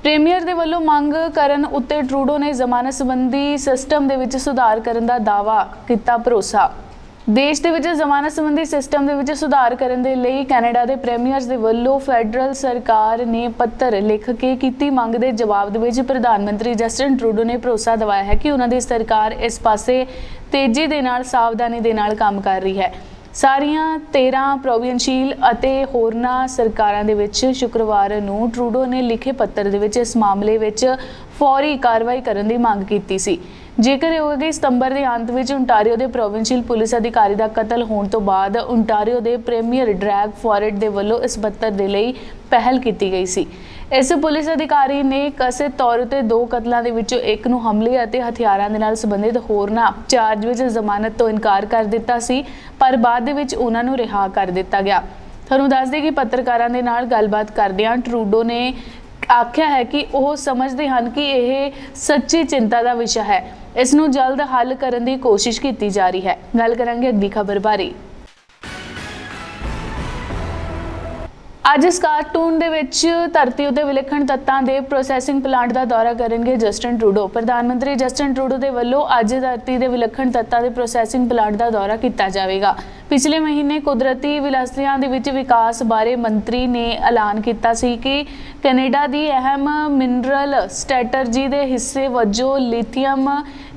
Premiere दे वल्लों मंग करन उत्ते ट्रूडो ने जमानत संबंधी सिस्टम दे विच सुधार करन दा दावा कीता भरोसा। देश दे विच जमानत संबंधी सिस्टम दे विच सुधार करन दे लई कैनेडा दे प्रीमियर्स दे वल्लों फैडरल सरकार ने पत्र लिख के कीती मंग दे जवाब दे विच प्रधानमंत्री जस्टिन ट्रूडो ने भरोसा दिवाया है कि उन्हां दी सरकार इस पासे तेजी दे नाल सावधानी दे नाल काम कर रही है। सारियां 13 प्रोविंशियल अते होरनां सरकारां दे विच शुक्रवार नूं ट्रूडो ने लिखे पत्र दे विच इस मामले विच फौरी कार्रवाई करन दी मंग कीती सी। जेकर होगी सितंबर के अंत में ओंटारियो के प्रोविंशियल पुलिस अधिकारी का कतल होने तो बाद ओंटारियो के प्रीमियर ड्रैग फॉरेट के वलों इस पत्र के लिए पहल की गई सी। इस पुलिस अधिकारी ने कथित तौर पर 2 कतलों के विचों एक नूं हमले और हथियारों के नाल संबंधित होरनां चार्ज में जमानत तो इनकार कर दिता सी, पर बाद विच उन्हां नूं रिहा कर दिता गया। तुहानूं दस दें कि पत्रकारां दे नाल गलबात करदिआं ट्रूडो ने आख्या है कि वह समझते हैं कि यह सच्ची चिंता का विषय है, इसनूं जल्द हल करने की कोशिश की जा रही है। गल करांगे अगली खबर बारे। अज स्कार्टून दे विच धरती उत्ते विलखण तत्तां दे प्रोसैसिंग प्लांट का दौरा करेंगे जस्टिन ट्रूडो। प्रधानमंत्री जस्टिन ट्रूडो के वल्लों अज धरती के विलखण तत्तां दे प्रोसैसिंग प्लांट का दौरा किया जाएगा। पिछले महीने कुदरती विलासितां दे विच विकास बारे मंत्री ने ऐलान किया सी कि कैनेडा की अहम मिनरल स्ट्रैटजी के हिस्से वजों लिथियम,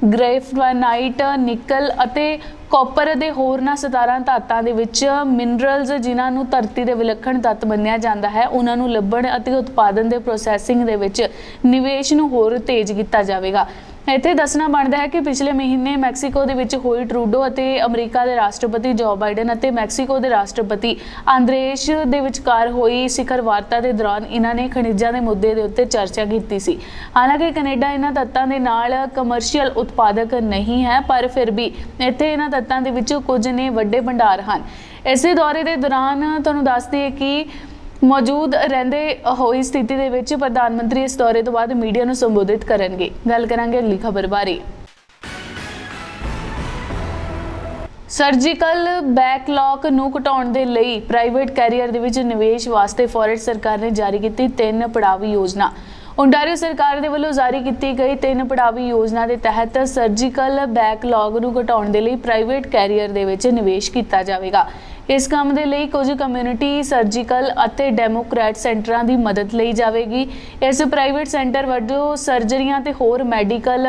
ग्रेफाइट, निकल अते कॉपर दे होरनां 17 धातां दे विच मिनरल्स जिन्हां नूं धरती दे विलखण तत्त मन्निया जांदा है उन्हां नूं लभण अते उत्पादन दे प्रोसैसिंग दे विच निवेश नूं होर तेज किया जाएगा। इत्थे दसना बनता है कि पिछले महीने मैक्सीको दे विच होई ट्रूडो अते अमरीका के राष्ट्रपति जो बाइडन अते मैक्सीको के राष्ट्रपति आंद्रेस दे विचकार होई शिखर वार्ता के दौरान इन्हां ने खनिजां के मुद्दे के उत्ते चर्चा की सी। हालांकि कनेडा इन्हां तत्तां दे नाल कमर्शियल उत्पादक नहीं है, पर फिर भी इत्थे इन्हां तत्तां दे विच कुछ ने वड्डे भंडार हैं। इस दौरे के दौरान तुहानूं दस दईए कि मौजूद रहंदे होई स्थिति दे विच प्रधानमंत्री इस दौरे तो बाद मीडिया नूं संबोधित करनगे। गल करांगे अगली खबर बारे। सर्जिकल बैकलॉग नूं घटाउण दे लई प्राइवेट कैरियर दे विच निवेश वास्ते फॉरेट सरकार ने जारी की 3 पड़ावी योजना। ओंटारियो सरकार दे वल्लों जारी की गई 3 पड़ावी योजना के तहत सर्जिकल बैकलॉग नूं घटाउण दे लई प्राइवेट कैरियर दे विच निवेश किया जाएगा। इस काम के लिए कुछ कम्यूनिटी सर्जिकल अते डेमोक्रेट सेंटरां की मदद ली जाएगी। इस प्राइवेट सेंटर वजों सर्जरियां ते होर मैडिकल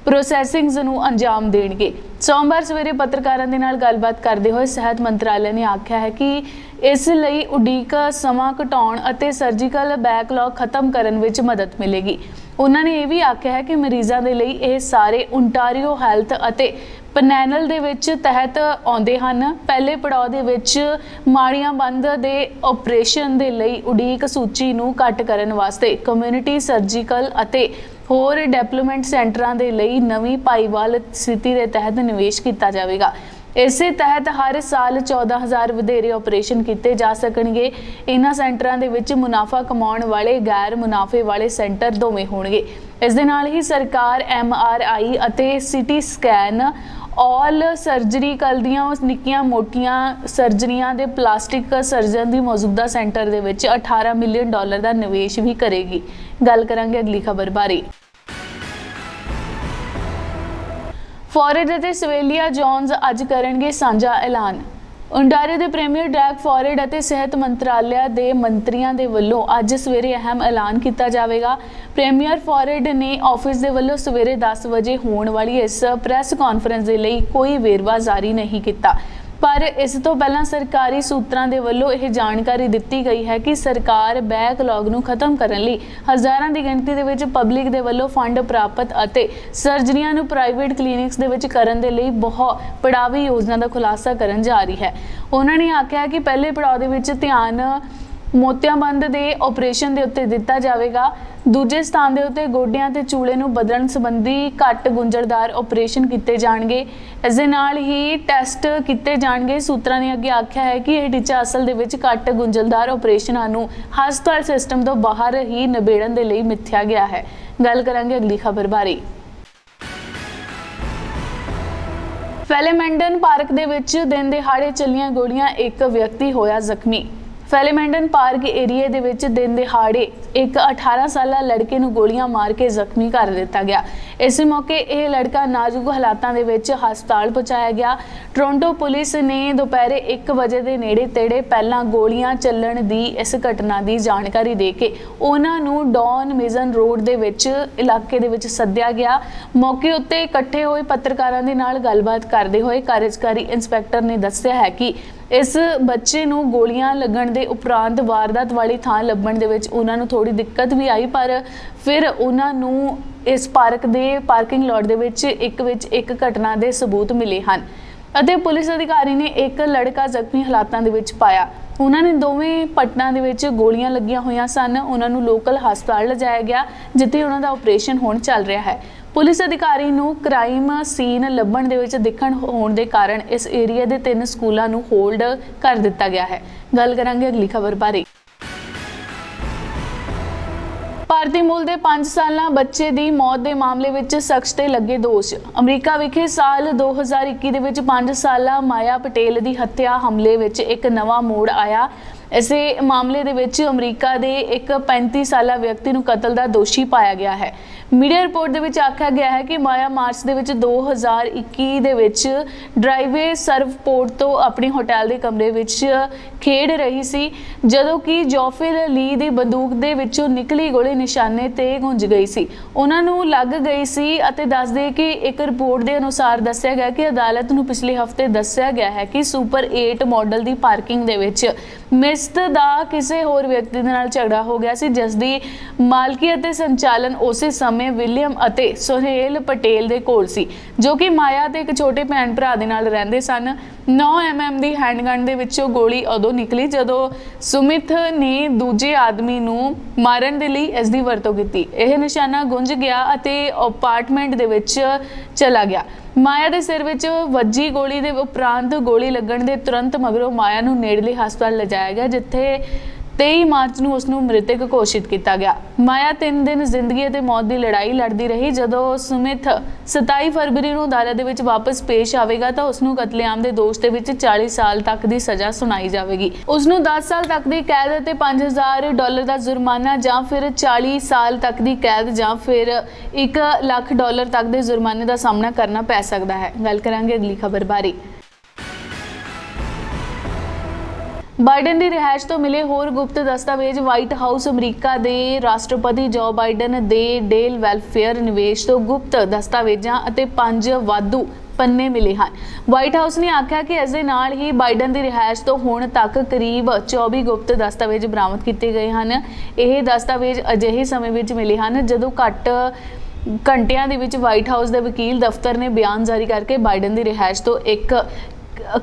प्रोसैसिंग्स नूं अंजाम देणगे। सोमवार सवेरे पत्रकारां दे नाल गलबात करदे होए सेहत मंत्रालय ने आख्या है कि इस लई उडीक समा घटाउण अते सर्जिकल बैकलॉग खत्म करन विच मदद मिलेगी। उन्होंने यह भी आख्या है कि मरीजों के लिए यह सारे ओंटारियो हैल्थ अते पैनल दे विच तहत आउंदे हन। पहले पड़ाव दे विच माड़ियां बंद दे ऑपरेशन दे लई उडीक सूची नूं घट करन वास्ते कम्यूनिटी सर्जिकल अते होर डेवलपमेंट सेंटरां दे लई नवीं भाईवाल स्थिति के तहत निवेश किया जाएगा। इस तहत हर साल 14,000 वधेरे ऑपरेशन किए जा सकणगे। इन्हां सेंटरां दे विच मुनाफा कमाउण वाले गैर मुनाफे वाले सेंटर दोवें होणगे। इस दे नाल ही सरकार MRI अते CT स्कैन ऑल सर्जरी कल दियां निक्कियां मोटियां सर्जरियां दे प्लास्टिक सर्जन की मौजूदा सेंटर दे विच $18 मिलियन का निवेश भी करेगी। गल करांगे अगली खबर बारे। फॉरेट अते सवेलिया जोन्स अज करनगे सांझा ऐलान। ओंटारियो के प्रीमियर ड्रैग फॉरेट अते सेहत मंत्रालय के मंत्रियों के वलों अज सवेरे अहम ऐलान किया जाएगा। प्रीमियर फॉरेट ने ऑफिस के वलों सवेरे 10 बजे होने वाली इस प्रैस कॉन्फ्रेंस के लिए कोई वेरवा जारी नहीं किया, पर इस तो पहला सरकारी सूत्रां दे वल्लों यह जानकारी दी गई है कि सरकार बैकलॉग नूं खत्म करने लई हज़ारां दी गिणती दे विच पब्लिक दे वल्लों फंड प्राप्त अते सर्जरियां नूं प्राइवेट क्लीनिक्स दे विच करन दे लई बहुत पड़ावी योजना का खुलासा करन जा रही है। उन्होंने आख्या कि पहले पड़ाव दे विच ध्यान मोतियाबंद के ऑपरेशन के उत्ते दिता जाएगा। दूजे स्थान के उत्ते गोडियां ते चूड़े नूं बदलण संबंधी घट गुंझलदार ऑपरेशन किए जाएंगे। इस दे नाल ही टैसट किए जाएंगे। सूत्रां ने अगे आख्या है कि यह टीचा असल दे विच घट गुंझलदार ऑपरेशनां नूं हस्पताल सिस्टम तो बाहर ही निबेड़न दे लई मिथ्या गया है। गल करांगे अगली खबर बारे। फेलेमेंडन पार्क दे विच दिन दिहाड़े चलियां गोलियां एक व्यक्ति होया जख्मी। ਫੈਲੇਮੈਂਡਨ ਪਾਰਕ ਏਰੀਏ ਦੇ ਵਿੱਚ ਦਿਨ ਦਿਹਾੜੇ ਇੱਕ 18 ਸਾਲਾ ਲੜਕੇ ਨੂੰ ਗੋਲੀਆਂ ਮਾਰ ਕੇ ਜ਼ਖਮੀ ਕਰ ਦਿੱਤਾ ਗਿਆ। ਇਸ ਮੌਕੇ ਇਹ ਲੜਕਾ ਨਾਜ਼ੁਕ ਹਾਲਾਤਾਂ ਦੇ ਵਿੱਚ ਹਸਪਤਾਲ ਪਹੁੰਚਾਇਆ ਗਿਆ। ਟੋਰਾਂਟੋ ਪੁਲਿਸ ਨੇ ਦੁਪਹਿਰੇ 1 ਵਜੇ ਦੇ ਨੇੜੇ ਤੇੜੇ ਪਹਿਲਾਂ ਗੋਲੀਆਂ ਚੱਲਣ ਦੀ ਇਸ ਘਟਨਾ ਦੀ ਜਾਣਕਾਰੀ ਦੇ ਕੇ ਉਹਨਾਂ ਨੂੰ ਡੌਨ ਮਿਜ਼ਨ ਰੋਡ ਦੇ ਵਿੱਚ ਇਲਾਕੇ ਦੇ ਵਿੱਚ ਸੱਦਿਆ ਗਿਆ। ਮੌਕੇ ਉੱਤੇ ਇਕੱਠੇ ਹੋਏ ਪੱਤਰਕਾਰਾਂ ਦੇ ਨਾਲ ਗੱਲਬਾਤ ਕਰਦੇ ਹੋਏ ਕਾਰਜਕਾਰੀ ਇੰਸਪੈਕਟਰ ਨੇ ਦੱਸਿਆ ਹੈ ਕਿ ਇਸ ਬੱਚੇ ਨੂੰ ਗੋਲੀਆਂ ਲੱਗਣ ਦੇ ਉਪਰੰਤ ਵਾਰਦਾਤ ਵਾਲੀ ਥਾਂ ਲੱਭਣ ਦੇ ਵਿੱਚ ਉਹਨਾਂ ਨੂੰ ਥੋੜੀ ਦਿੱਕਤ ਵੀ ਆਈ, ਪਰ ਫਿਰ ਉਹਨਾਂ ਨੂੰ ਇਸ ਪਾਰਕ ਦੇ ਪਾਰਕਿੰਗ ਲੋਟ ਦੇ ਵਿੱਚ ਇੱਕ ਘਟਨਾ ਦੇ ਸਬੂਤ ਮਿਲੇ ਹਨ ਅਤੇ ਪੁਲਿਸ ਅਧਿਕਾਰੀ ਨੇ ਇੱਕ ਲੜਕਾ ਜ਼ਖਮੀ ਹਾਲਾਤਾਂ ਦੇ ਵਿੱਚ ਪਾਇਆ। ਉਹਨਾਂ ਨੇ ਦੋਵੇਂ ਪੱਟਾਂ ਦੇ ਵਿੱਚ ਗੋਲੀਆਂ ਲੱਗੀਆਂ ਹੋਈਆਂ ਸਨ। ਉਹਨਾਂ ਨੂੰ ਲੋਕਲ ਹਸਪਤਾਲ ਲਿਜਾਇਆ ਗਿਆ ਜਿੱਥੇ ਉਹਨਾਂ ਦਾ ਆਪਰੇਸ਼ਨ ਹੁਣ ਚੱਲ ਰਿਹਾ ਹੈ। ਪੁਲਿਸ ਅਧਿਕਾਰੀ ਨੂੰ ਕ੍ਰਾਈਮ ਸੀਨ ਲੱਭਣ ਦੇ ਵਿੱਚ ਦਿੱਖਣ ਹੋਣ ਦੇ ਕਾਰਨ ਇਸ ਏਰੀਆ ਦੇ 3 ਸਕੂਲਾਂ ਨੂੰ ਹੋਲਡ ਕਰ ਦਿੱਤਾ ਗਿਆ ਹੈ। ਗੱਲ ਕਰਾਂਗੇ ਅਗਲੀ ਖਬਰ ਬਾਰੇ। ਭਾਰਤੀ ਮੂਲ ਦੇ 5 ਸਾਲਾ ਬੱਚੇ ਦੀ ਮੌਤ ਦੇ ਮਾਮਲੇ ਵਿੱਚ ਸ਼ਖਸ ਤੇ ਲੱਗੇ ਦੋਸ਼। ਅਮਰੀਕਾ ਵਿਖੇ ਸਾਲ 2021 ਦੇ ਵਿੱਚ 5 ਸਾਲਾ ਮਾਇਆ ਪਟੇਲ ਦੀ ਹੱਤਿਆ ਹਮਲੇ ਵਿੱਚ ਇੱਕ ਨਵਾਂ ਮੋੜ ਆਇਆ। ਇਸੇ ਮਾਮਲੇ ਦੇ ਵਿੱਚ ਅਮਰੀਕਾ ਦੇ ਇੱਕ 35 ਸਾਲਾ ਵਿਅਕਤੀ ਨੂੰ ਕਤਲ ਦਾ ਦੋਸ਼ੀ ਪਾਇਆ ਗਿਆ ਹੈ। ਮੀਡੀਆ ਰਿਪੋਰਟ ਦੇ ਵਿੱਚ ਆਖਿਆ ਗਿਆ ਹੈ ਕਿ ਮਾਇਆ ਮਾਰਚ ਦੇ ਵਿੱਚ 2021 ਦੇ ਵਿੱਚ ਡਰਾਈਵੇ ਸਰਵਪੋਰਟ ਤੋਂ ਆਪਣੇ ਹੋਟਲ ਦੇ ਕਮਰੇ ਵਿੱਚ ਖੇਡ ਰਹੀ ਸੀ ਜਦੋਂ ਕਿ ਜੋਫਿਲ ਲੀ ਦੀ ਬੰਦੂਕ ਦੇ ਵਿੱਚੋਂ ਨਿਕਲੀ ਗੋਲੀ ਨਿਸ਼ਾਨੇ ਤੇ ਗੂੰਜ ਗਈ ਸੀ। ਉਹਨਾਂ ਨੂੰ ਲੱਗ ਗਈ ਸੀ ਅਤੇ ਦੱਸਦੇ ਕਿ ਇੱਕ ਰਿਪੋਰਟ ਦੇ ਅਨੁਸਾਰ ਦੱਸਿਆ ਗਿਆ ਕਿ ਅਦਾਲਤ ਨੂੰ ਪਿਛਲੇ ਹਫ਼ਤੇ ਦੱਸਿਆ ਗਿਆ ਹੈ ਕਿ ਸੁਪਰ 8 ਮਾਡਲ ਦੀ ਪਾਰਕਿੰਗ ਦੇ ਵਿੱਚ ਮਿਸਤ ਦਾ ਕਿਸੇ ਹੋਰ ਵਿਅਕਤੀ ਦੇ ਨਾਲ ਝਗੜਾ ਹੋ ਗਿਆ ਸੀ ਜਿਸ ਦੀ ਮਾਲਕੀ ਅਤੇ ਸੰਚਾਲਨ ਉਸੇ ਸਮੇਂ ਵਿਲੀਅਮ ਅਤੇ ਸੁਹੇਲ ਪਟੇਲ ਦੇ ਕੋਲ ਸੀ ਜੋ ਕਿ ਮਾਇਆ ਤੇ ਇੱਕ ਛੋਟੇ ਭੈਣ ਭਰਾ ਦੇ ਨਾਲ ਰਹਿੰਦੇ ਸਨ। 9 mm ਦੀ ਹੈਂਡਗਨ ਦੇ ਵਿੱਚੋਂ ਗੋਲੀ ਉਦੋਂ ਨਿਕਲੀ ਜਦੋਂ ਸੁਮਿਤ ਨੇ ਦੂਜੇ ਆਦਮੀ ਨੂੰ ਮਾਰਨ ਦੇ ਲਈ ਇਸ ਦੀ ਵਰਤੋਂ ਕੀਤੀ। ਇਹ ਨਿਸ਼ਾਨਾ ਗੁੰਝ ਗਿਆ ਅਤੇ ਅਪਾਰਟਮੈਂਟ ਦੇ ਵਿੱਚ ਚਲਾ ਗਿਆ। ਮਾਇਆ ਦੇ ਸਿਰ ਵਿੱਚ ਵੱਜੀ ਗੋਲੀ ਦੇ ਉਪਰੰਤ ਗੋਲੀ ਲੱਗਣ ਦੇ ਤੁਰੰਤ ਮਗਰੋਂ ਮਾਇਆ ਨੂੰ ਨੇੜਲੇ ਹਸਪਤਾਲ ਲਿਜਾਇਆ ਗਿਆ ਜਿੱਥੇ 23 ਮਾਰਚ ਨੂੰ ਉਸ ਨੂੰ ਮ੍ਰਿਤਕ ਘੋਸ਼ਿਤ ਕੀਤਾ ਗਿਆ। ਮਾਇਆ 3 ਦਿਨ ਜ਼ਿੰਦਗੀ ਅਤੇ ਮੌਤ ਦੀ ਲੜਾਈ ਲੜਦੀ ਰਹੀ। ਜਦੋਂ ਸੁਮਿਤ 27 ਫਰਵਰੀ ਨੂੰ ਅਦਾਲਤ ਦੇ ਵਿੱਚ ਵਾਪਸ ਪੇਸ਼ ਆਵੇਗਾ ਤਾਂ ਉਸ ਨੂੰ ਕਤਲੇਆਮ ਦੇ ਦੋਸ਼ ਦੇ ਵਿੱਚ 40 ਸਾਲ ਤੱਕ ਦੀ ਸਜ਼ਾ ਸੁਣਾਈ ਜਾਵੇਗੀ। ਉਸ ਨੂੰ 10 ਸਾਲ ਤੱਕ ਦੀ ਕੈਦ ਅਤੇ $5000 ਦਾ ਜੁਰਮਾਨਾ ਜਾਂ ਫਿਰ 40 ਸਾਲ ਤੱਕ ਦੀ ਕੈਦ ਜਾਂ ਫਿਰ $1 ਲੱਖ ਤੱਕ ਦੇ ਜੁਰਮਾਨੇ ਦਾ ਸਾਹਮਣਾ ਕਰਨਾ ਪੈ ਸਕਦਾ ਹੈ। ਗੱਲ ਕਰਾਂਗੇ ਅਗਲੀ ਖਬਰ ਬਾਰੇ। ਬਾਈਡਨ ਦੀ ਰਿਹਾਇਸ਼ ਤੋਂ ਮਿਲੇ ਹੋਰ ਗੁਪਤ ਦਸਤਾਵੇਜ਼। ਵਾਈਟ ਹਾਊਸ ਅਮਰੀਕਾ ਦੇ ਰਾਸ਼ਟਰਪਤੀ ਜੋ ਬਾਈਡਨ ਦੇ ਡੇਲ ਵੈਲਫੇਅਰ ਨਿਵੇਸ਼ ਤੋਂ ਗੁਪਤ ਦਸਤਾਵੇਜ਼ਾਂ ਅਤੇ 5 ਵਾਧੂ ਪੰਨੇ ਮਿਲੇ ਹਨ। ਵਾਈਟ ਹਾਊਸ ਨੇ ਆਖਿਆ ਕਿ ਇਸ ਦੇ ਨਾਲ ਹੀ ਬਾਈਡਨ ਦੀ ਰਿਹਾਇਸ਼ ਤੋਂ ਹੁਣ ਤੱਕ ਕਰੀਬ 24 ਗੁਪਤ ਦਸਤਾਵੇਜ਼ ਬਰਾਮਦ ਕੀਤੇ ਗਏ ਹਨ। ਇਹ ਦਸਤਾਵੇਜ਼ ਅਜਿਹੇ ਸਮੇਂ ਵਿੱਚ ਮਿਲੇ ਹਨ ਜਦੋਂ ਘੱਟ ਘੰਟਿਆਂ ਦੇ ਵਿੱਚ ਵਾਈਟ ਹਾਊਸ ਦੇ ਵਕੀਲ ਦਫ਼ਤਰ ਨੇ ਬਿਆਨ ਜਾਰੀ ਕਰਕੇ ਬਾਈਡਨ ਦੀ ਰਿਹਾਇਸ਼ ਤੋਂ ਇੱਕ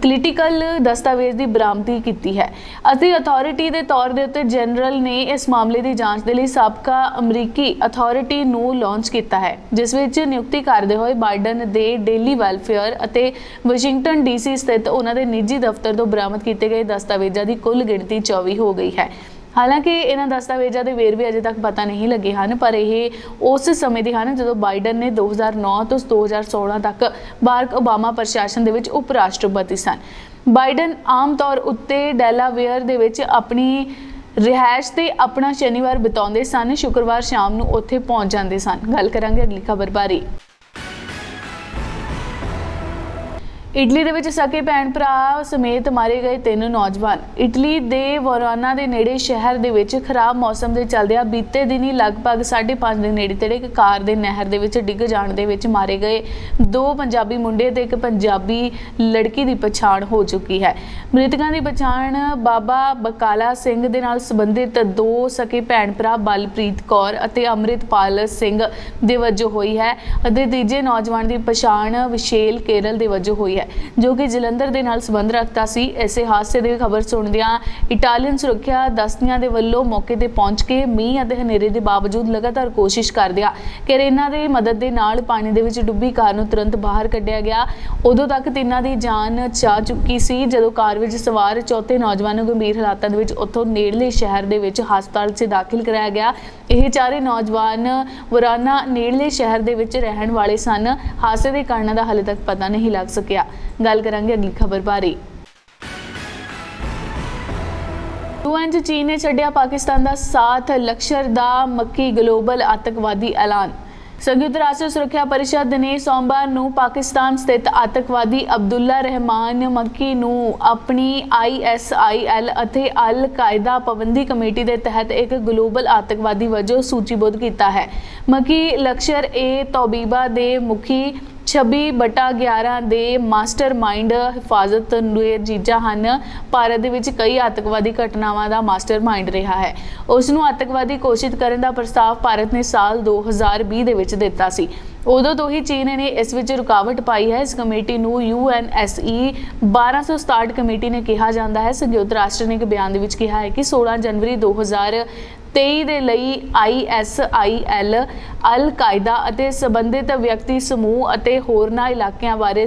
ਕ੍ਰਿਟੀਕਲ ਦਸਤਾਵੇਜ਼ ਦੀ ਬਰਾਮਦੀ ਕੀਤੀ ਹੈ ਅਤੇ ਅਥਾਰਟੀ ਦੇ ਤੌਰ ਦੇ ਉੱਤੇ ਜਨਰਲ ਨੇ ਇਸ ਮਾਮਲੇ ਦੀ ਜਾਂਚ ਦੇ ਲਈ ਸਾਬਕਾ ਅਮਰੀਕੀ ਅਥਾਰਟੀ ਨੂੰ ਲਾਂਚ ਕੀਤਾ ਹੈ ਜਿਸ ਵਿੱਚ ਨਿਯੁਕਤੀ ਕਰਦੇ ਹੋਏ ਬਾਈਡਨ ਦੇ ਡੇਲੀ ਵੈਲਫੇਅਰ ਅਤੇ ਵਾਸ਼ਿੰਗਟਨ ਡੀਸੀ ਸਥਿਤ ਉਹਨਾਂ ਦੇ ਨਿੱਜੀ ਦਫ਼ਤਰ ਤੋਂ ਬਰਾਮਦ ਕੀਤੇ ਗਏ ਦਸਤਾਵੇਜ਼ਾਂ ਦੀ ਕੁੱਲ ਗਿਣਤੀ 24 ਹੋ ਗਈ ਹੈ। ਹਾਲਾਂਕਿ ਇਹਨਾਂ ਦਸਤਾਵੇਜ਼ਾਂ ਦੇ ਵੇਰਵੇ ਅਜੇ ਤੱਕ ਪਤਾ ਨਹੀਂ ਲੱਗੇ ਹਨ ਪਰ ਇਹ ਉਸ ਸਮੇਂ ਦੇ ਹਨ ਜਦੋਂ ਬਾਈਡਨ ਨੇ 2009 ਤੋਂ 2016 ਤੱਕ ਬਾਰਕ ਓਬਾਮਾ ਪ੍ਰਸ਼ਾਸਨ ਦੇ ਵਿੱਚ ਉਪ ਰਾਸ਼ਟਰਪਤੀ ਸਨ। ਬਾਈਡਨ ਆਮ ਤੌਰ ਉੱਤੇ ਡੈਲਾਵੇਅਰ ਦੇ ਵਿੱਚ ਆਪਣੀ ਰਿਹਾਇਸ਼ ਤੇ ਆਪਣਾ ਸ਼ਨੀਵਾਰ ਬਿਤਾਉਂਦੇ ਸਨ। ਸ਼ੁੱਕਰਵਾਰ ਸ਼ਾਮ ਨੂੰ ਉੱਥੇ ਪਹੁੰਚ ਜਾਂਦੇ ਸਨ। ਗੱਲ ਕਰਾਂਗੇ ਅਗਲੀ ਖਬਰ ਬਾਰੇ। ਇਟਲੀ ਦੇ ਵਿੱਚ ਸਕੇ ਭੈਣ ਭਰਾ ਸਮੇਤ ਮਾਰੇ ਗਏ 3 ਨੌਜਵਾਨ। ਇਟਲੀ ਦੇ ਵੋਰਾਨਾ ਦੇ ਨੇੜੇ ਸ਼ਹਿਰ ਦੇ ਵਿੱਚ ਖਰਾਬ ਮੌਸਮ ਦੇ ਚੱਲਦਿਆਂ ਬੀਤੇ ਦਿਨੀ ਲਗਭਗ 5:30 ਦੇ ਨੇੜੇ ਤੇੜੇ ਇੱਕ ਕਾਰ ਦੇ ਨਹਿਰ ਦੇ ਵਿੱਚ ਡਿੱਗ ਜਾਣ ਦੇ ਵਿੱਚ ਮਾਰੇ ਗਏ 2 ਪੰਜਾਬੀ ਮੁੰਡੇ ਤੇ ਇੱਕ ਪੰਜਾਬੀ ਲੜਕੀ ਦੀ ਪਛਾਣ ਹੋ ਚੁੱਕੀ ਹੈ। ਮ੍ਰਿਤਕਾਂ ਦੀ ਪਛਾਣ ਬਾਬਾ ਬਕਾਲਾ ਸਿੰਘ ਦੇ ਨਾਲ ਸੰਬੰਧਿਤ 2 ਸਕੇ ਭੈਣ ਭਰਾ ਬਲਪ੍ਰੀਤ ਕੌਰ ਅਤੇ ਅੰਮ੍ਰਿਤਪਾਲ ਸਿੰਘ ਦੇ ਵਜੋਂ ਹੋਈ ਹੈ ਅਤੇ ਤੀਜੇ ਨੌਜਵਾਨ ਦੀ ਪਛਾਣ ਵਿਸ਼ੇਲ ਕੇਰਲ ਦੇ ਵਜੋਂ ਹੋਈ ਹੈ ਜੋ ਕਿ ਜਲੰਧਰ ਦੇ ਨਾਲ ਸੰਬੰਧ ਰੱਖਦਾ ਸੀ। ਇਸੇ ਹਾਦਸੇ ਦੀ ਖਬਰ ਸੁਣਦਿਆਂ ਇਟਾਲੀਅਨ ਸੁਰੱਖਿਆ ਦਸਤੀਆਂ ਦੇ ਵੱਲੋਂ ਮੌਕੇ ਤੇ ਪਹੁੰਚ ਕੇ ਮੀਂਹ ਅਤੇ ਹਨੇਰੇ ਦੇ ਬਾਵਜੂਦ ਲਗਾਤਾਰ ਕੋਸ਼ਿਸ਼ ਕਰਦਿਆਂ ਕਰੇਨਾਂ ਦੇ ਮਦਦ ਦੇ ਨਾਲ ਪਾਣੀ ਦੇ ਵਿੱਚ ਡੁੱਬੀ ਕਾਰ ਨੂੰ ਤੁਰੰਤ ਬਾਹਰ ਕੱਢਿਆ ਗਿਆ। ਉਦੋਂ ਤੱਕ ਤਿੰਨਾਂ ਦੀ ਜਾਨ ਜਾ ਚੁੱਕੀ ਸੀ ਜਦੋਂ ਕਾਰ ਵਿੱਚ ਸਵਾਰ ਚੌਥੇ ਨੌਜਵਾਨ ਨੂੰ ਗੰਭੀਰ ਹਾਲਾਤਾਂ ਦੇ ਵਿੱਚ ਉੱਥੋਂ ਨੇੜਲੇ ਸ਼ਹਿਰ ਦੇ ਵਿੱਚ ਹਸਪਤਾਲ 'ਚ ਦਾਖਲ ਕਰਾਇਆ ਗਿਆ। ਇਹ ਚਾਰੇ ਨੌਜਵਾਨ ਵਰਾਨਾ ਨੇੜਲੇ ਸ਼ਹਿਰ ਦੇ ਵਿੱਚ ਰਹਿਣ ਵਾਲੇ ਸਨ। ਹਾਦਸੇ ਦੇ ਕਾਰਨਾਂ ਦਾ ਹਾਲੇ ਤੱਕ ਪਤਾ ਨਹੀਂ ਲੱਗ ਸਕਿਆ। ਗੱਲ ਕਰਾਂਗੇ ਅਗਲੀ ਖਬਰ ਬਾਰੇ। यूएन 'ਚ चीन ने छड्डिया पाकिस्तान का साथ, लश्कर दा मक्की ग्लोबल आतंकवादी ऐलान। संयुक्त राष्ट्र सुरक्षा परिषद ने सोमवार ਨੂੰ पाकिस्तान स्थित आतंकवादी अब्दुल्ला रहमान मक्की ਨੂੰ अपनी ISIL ਅਤੇ अल कायदा पाबंदी कमेटी ਦੇ तहत एक ग्लोबल आतंकवादी वजों सूचीबद्ध किया है। मक्की लश्कर ए तौबीबा ਦੇ मुखी 26/11 ਦੇ ਮਾਸਟਰਮਾਈਂਡ ਹਿਫਾਜ਼ਤ ਦੇ ਜੀਜਾ ਹਨ। ਭਾਰਤ ਦੇ ਵਿੱਚ ਕਈ ਆਤੰਕਵਾਦੀ ਘਟਨਾਵਾਂ ਦਾ ਮਾਸਟਰਮਾਈਂਡ ਰਿਹਾ ਹੈ। ਉਸ ਨੂੰ ਆਤੰਕਵਾਦੀ ਘੋਸ਼ਿਤ ਕਰਨ ਦਾ ਪ੍ਰਸਤਾਵ ਭਾਰਤ ਨੇ ਸਾਲ 2020 ਦੇ ਵਿੱਚ ਦਿੱਤਾ ਸੀ। ਉਦੋਂ ਤੋਂ ਹੀ ਚੀਨ ਨੇ ਇਸ ਵਿੱਚ ਰੁਕਾਵਟ ਪਾਈ ਹੈ। ਇਸ ਕਮੇਟੀ ਨੂੰ UNSC 1267 ਕਮੇਟੀ ਨੇ ਕਿਹਾ ਜਾਂਦਾ ਹੈ। ਸੰਯੁਕਤ ਰਾਸ਼ਟਰ ਨੇ ਇੱਕ ਬਿਆਨ ਦੇ ਵਿੱਚ ਕਿਹਾ ਹੈ ਕਿ 16 ਜਨਵਰੀ 2023 ਦੇ ਲਈ ISIL, ਅਲ ਕਾਇਦਾ ਅਤੇ ਸੰਬੰਧਿਤ ਵਿਅਕਤੀ ਸਮੂਹ ਅਤੇ ਹੋਰਨਾਂ ਇਲਾਕਿਆਂ ਬਾਰੇ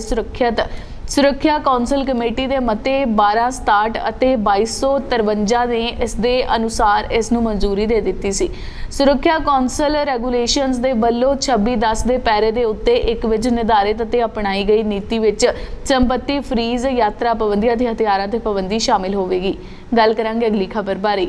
ਸੁਰੱਖਿਆ ਕੌਂਸਲ ਕਮੇਟੀ ਦੇ ਮਤੇ 1267 ਅਤੇ 2253 ਨੇ ਇਸ ਦੇ ਅਨੁਸਾਰ ਇਸ ਨੂੰ ਮਨਜ਼ੂਰੀ ਦੇ ਦਿੱਤੀ ਸੀ। ਸੁਰੱਖਿਆ ਕੌਂਸਲ ਰੈਗੂਲੇਸ਼ਨਸ ਦੇ ਵੱਲੋਂ 26/10 ਦੇ ਪੈਰੇ ਦੇ ਉੱਤੇ ਇੱਕ ਵਿੱਚ ਨਿਰਧਾਰਿਤ ਅਤੇ ਅਪਣਾਈ ਗਈ ਨੀਤੀ ਵਿੱਚ ਸੰਪत्ति ਫਰੀਜ਼, ਯਾਤਰਾ ਪਾਬੰਦੀਆਂ ਅਤੇ ਹਥਿਆਰਾਂ ਤੇ ਪਾਬੰਦੀ ਸ਼ਾਮਿਲ ਹੋਵੇਗੀ। ਗੱਲ ਕਰਾਂਗੇ ਅਗਲੀ ਖਬਰ ਬਾਰੇ।